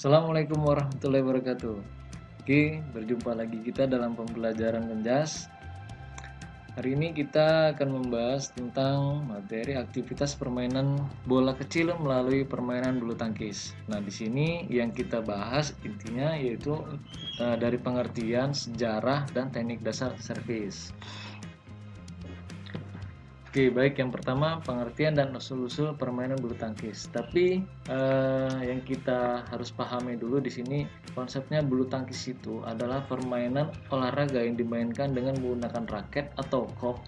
Assalamualaikum warahmatullahi wabarakatuh. Oke, berjumpa lagi kita dalam pembelajaran Menjas. Hari ini kita akan membahas tentang materi aktivitas permainan bola kecil melalui permainan bulu tangkis. Nah, di sini yang kita bahas intinya yaitu dari pengertian, sejarah, dan teknik dasar servis. Oke, baik, yang pertama pengertian dan usul-usul permainan bulu tangkis. Tapi yang kita harus pahami dulu di sini konsepnya bulu tangkis itu adalah permainan olahraga yang dimainkan dengan menggunakan raket atau kok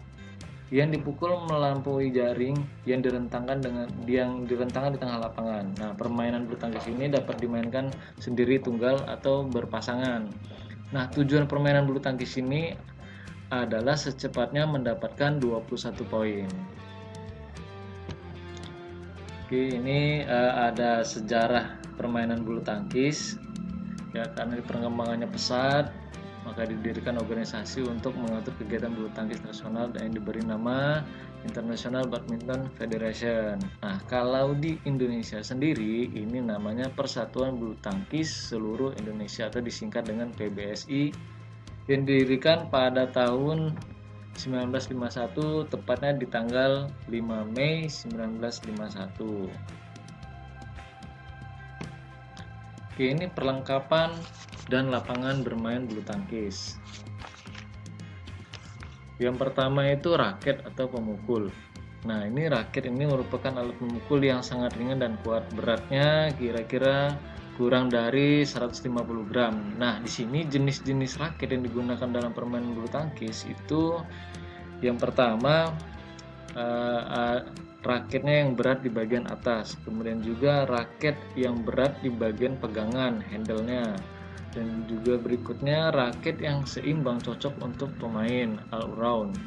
yang dipukul melampaui jaring yang direntangkan di tengah lapangan. Nah, permainan bulu tangkis ini dapat dimainkan sendiri, tunggal, atau berpasangan. Nah, tujuan permainan bulu tangkis ini adalah secepatnya mendapatkan 21 poin. Oke, ini ada sejarah permainan bulu tangkis. Ya, karena perkembangannya pesat, maka didirikan organisasi untuk mengatur kegiatan bulu tangkis nasional yang diberi nama International Badminton Federation. Nah, kalau di Indonesia sendiri ini namanya Persatuan Bulu Tangkis Seluruh Indonesia atau disingkat dengan PBSI, yang didirikan pada tahun 1951, tepatnya di tanggal 5 Mei 1951. Oke, ini perlengkapan dan lapangan bermain bulu tangkis. Yang pertama itu raket atau pemukul. Nah, ini raket ini merupakan alat pemukul yang sangat ringan dan kuat. Beratnya kira-kira kurang dari 150 gram. Nah, di sini jenis-jenis raket yang digunakan dalam permainan bulu tangkis itu yang pertama raketnya yang berat di bagian atas, kemudian juga raket yang berat di bagian pegangan, handle-nya, dan juga berikutnya raket yang seimbang cocok untuk pemain all round.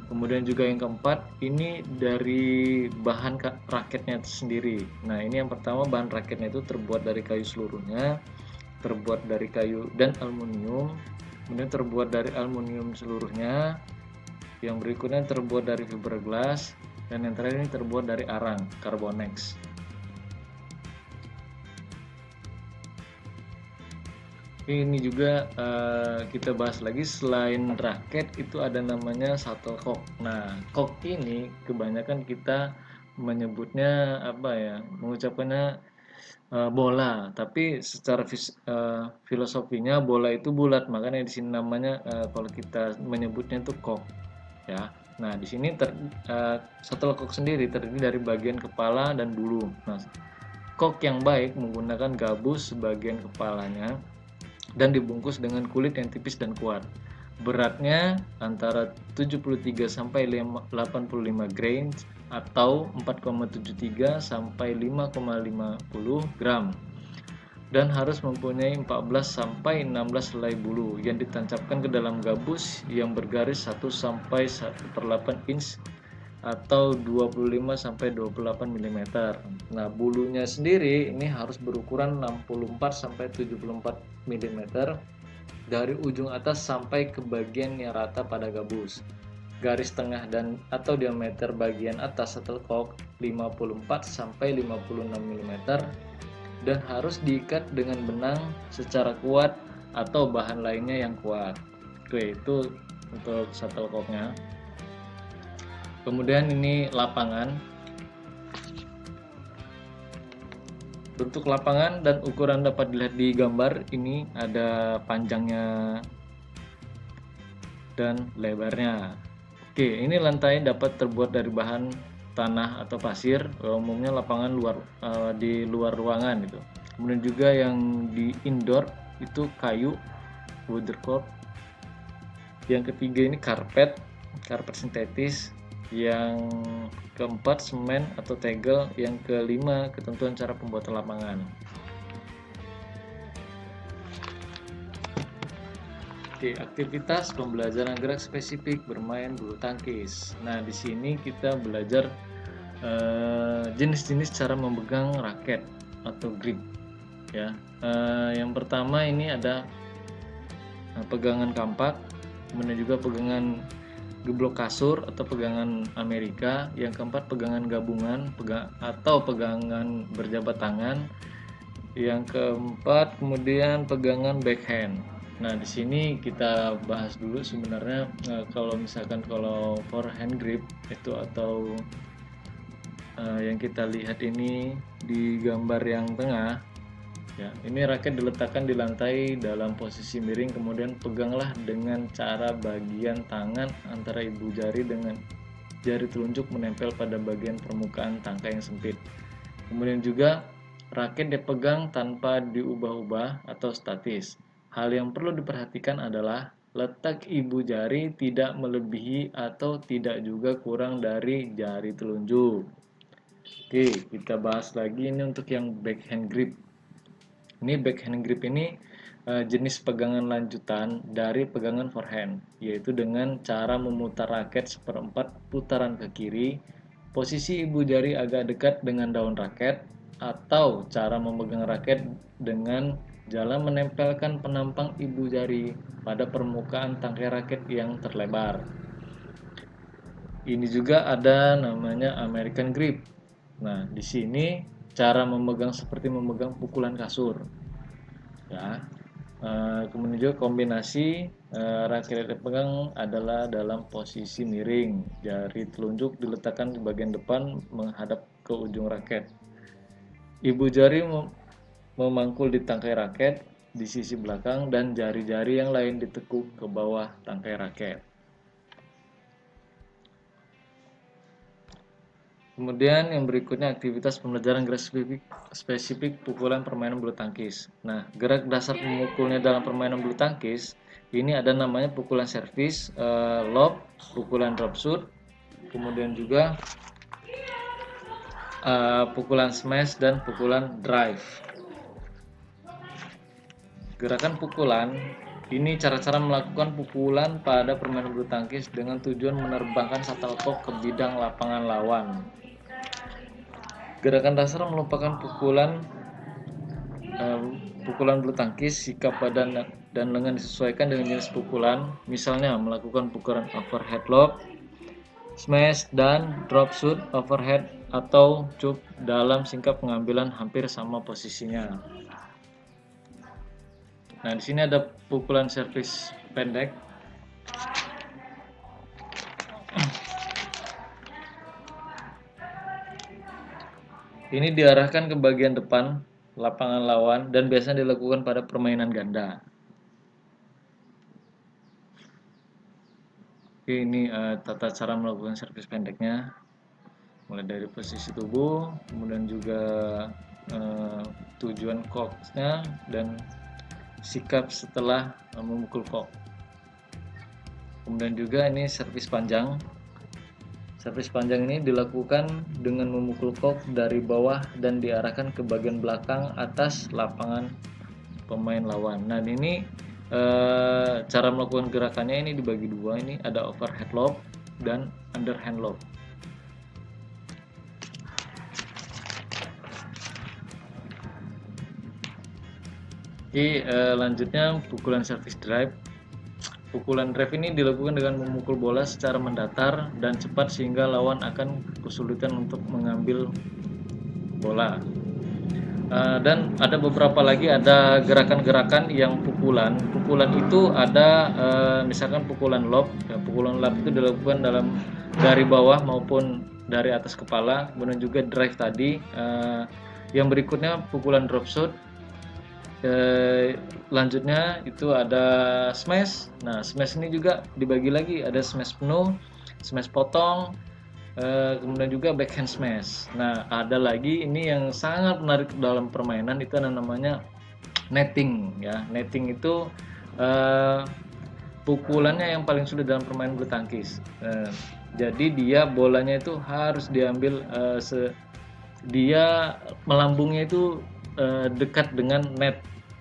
Kemudian juga yang keempat, ini dari bahan raketnya itu sendiri. Nah, ini yang pertama, bahan raketnya itu terbuat dari kayu seluruhnya, terbuat dari kayu dan aluminium, kemudian terbuat dari aluminium seluruhnya, yang berikutnya terbuat dari fiberglass, dan yang terakhir ini terbuat dari arang, carbonex. Ini juga kita bahas lagi, selain raket itu ada namanya shuttlecock. Nah, cock ini kebanyakan kita menyebutnya mengucapkannya bola, tapi secara filosofinya bola itu bulat, makanya di sini namanya kalau kita menyebutnya itu cock, ya. Nah, di sini shuttlecock sendiri terdiri dari bagian kepala dan bulu. Nah, cock yang baik menggunakan gabus sebagian kepalanya dan dibungkus dengan kulit yang tipis dan kuat. Beratnya antara 73 sampai 85 grain atau 4,73 sampai 5,50 gram, dan harus mempunyai 14 sampai 16 helai bulu yang ditancapkan ke dalam gabus yang bergaris 1 sampai 1/8 inch atau 25 sampai 28 mm. Nah, bulunya sendiri ini harus berukuran 64 sampai 74 mm dari ujung atas sampai ke bagian yang rata pada gabus. Garis tengah dan atau diameter bagian atas shuttlecock 54 sampai 56 mm dan harus diikat dengan benang secara kuat atau bahan lainnya yang kuat. Oke, itu untuk shuttlecocknya. Kemudian ini lapangan. Bentuk lapangan dan ukuran dapat dilihat di gambar. Ini ada panjangnya dan lebarnya. Oke, ini lantai dapat terbuat dari bahan tanah atau pasir. Umumnya lapangan di luar ruangan itu. Kemudian juga yang di indoor itu kayu, weathercock. Yang ketiga ini karpet sintetis. Yang keempat semen atau tegel. Yang kelima ketentuan cara pembuatan lapangan. Oke, aktivitas pembelajaran gerak spesifik bermain bulu tangkis. Nah, di sini kita belajar jenis-jenis cara memegang raket atau grip, ya. Yang pertama ini ada pegangan kampak, kemudian juga pegangan geblok kasur atau pegangan Amerika. Yang keempat pegangan gabungan atau pegangan berjabat tangan. Yang keempat, kemudian pegangan backhand. Nah, di sini kita bahas dulu sebenarnya kalau misalkan kalau forehand grip itu atau yang kita lihat ini di gambar yang tengah, ya, ini raket diletakkan di lantai dalam posisi miring, kemudian peganglah dengan cara bagian tangan antara ibu jari dengan jari telunjuk menempel pada bagian permukaan tangkai yang sempit. Kemudian juga raket dipegang tanpa diubah-ubah atau statis. Hal yang perlu diperhatikan adalah letak ibu jari tidak melebihi atau tidak juga kurang dari jari telunjuk. Oke, kita bahas lagi ini untuk yang backhand grip. Ini backhand grip ini jenis pegangan lanjutan dari pegangan forehand, yaitu dengan cara memutar raket seperempat putaran ke kiri, posisi ibu jari agak dekat dengan daun raket, atau cara memegang raket dengan jalan menempelkan penampang ibu jari pada permukaan tangkai raket yang terlebar. Ini juga ada namanya American grip. Nah, di sini cara memegang seperti memegang pukulan kasur. Ya. Kemudian juga kombinasi raket yang dipegang adalah dalam posisi miring. Jari telunjuk diletakkan di bagian depan menghadap ke ujung raket. Ibu jari memangkul di tangkai raket di sisi belakang dan jari-jari yang lain ditekuk ke bawah tangkai raket. Kemudian yang berikutnya aktivitas pembelajaran gerak spesifik pukulan permainan bulu tangkis. Nah, gerak dasar memukulnya dalam permainan bulu tangkis ini ada namanya pukulan servis, lob, pukulan drop shoot, kemudian juga pukulan smash dan pukulan drive. Gerakan pukulan ini cara-cara melakukan pukulan pada permainan bulu tangkis dengan tujuan menerbangkan shuttlecock ke bidang lapangan lawan. Gerakan dasar merupakan pukulan bulu tangkis. Sikap badan dan lengan disesuaikan dengan jenis pukulan. Misalnya melakukan pukulan overhead lob, smash, dan drop shoot overhead atau cup dalam singkat pengambilan hampir sama posisinya. Nah, di sini ada pukulan servis pendek. Ini diarahkan ke bagian depan lapangan lawan dan biasanya dilakukan pada permainan ganda. Oke, ini tata cara melakukan servis pendeknya, mulai dari posisi tubuh, kemudian juga tujuan cocknya dan sikap setelah memukul cock. Kemudian juga ini servis panjang. Servis panjang ini dilakukan dengan memukul cock dari bawah dan diarahkan ke bagian belakang atas lapangan pemain lawan. Nah, ini cara melakukan gerakannya ini dibagi dua. Ini ada overhead lob dan underhand lob. Oke, lanjutnya pukulan service drive. Pukulan drive ini dilakukan dengan memukul bola secara mendatar dan cepat sehingga lawan akan kesulitan untuk mengambil bola. Dan ada beberapa lagi, ada gerakan-gerakan yang pukulan itu ada misalkan pukulan lob. Ya, pukulan lob itu dilakukan dari bawah maupun dari atas kepala. Kemudian juga drive tadi. Yang berikutnya pukulan drop shot. Lanjutnya itu ada smash. Nah, smash ini juga dibagi lagi, ada smash penuh, smash potong, kemudian juga backhand smash. Nah, ada lagi ini yang sangat menarik dalam permainan, itu ada namanya netting ya. Netting itu pukulannya yang paling sulit dalam permainan bulu tangkis. Jadi dia bolanya itu harus diambil dia melambungnya itu dekat dengan net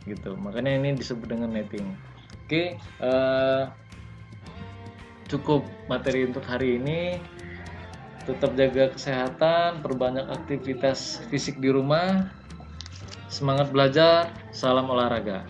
gitu, makanya ini disebut dengan netting. Oke, cukup materi untuk hari ini. Tetap jaga kesehatan, perbanyak aktivitas fisik di rumah, semangat belajar, salam olahraga.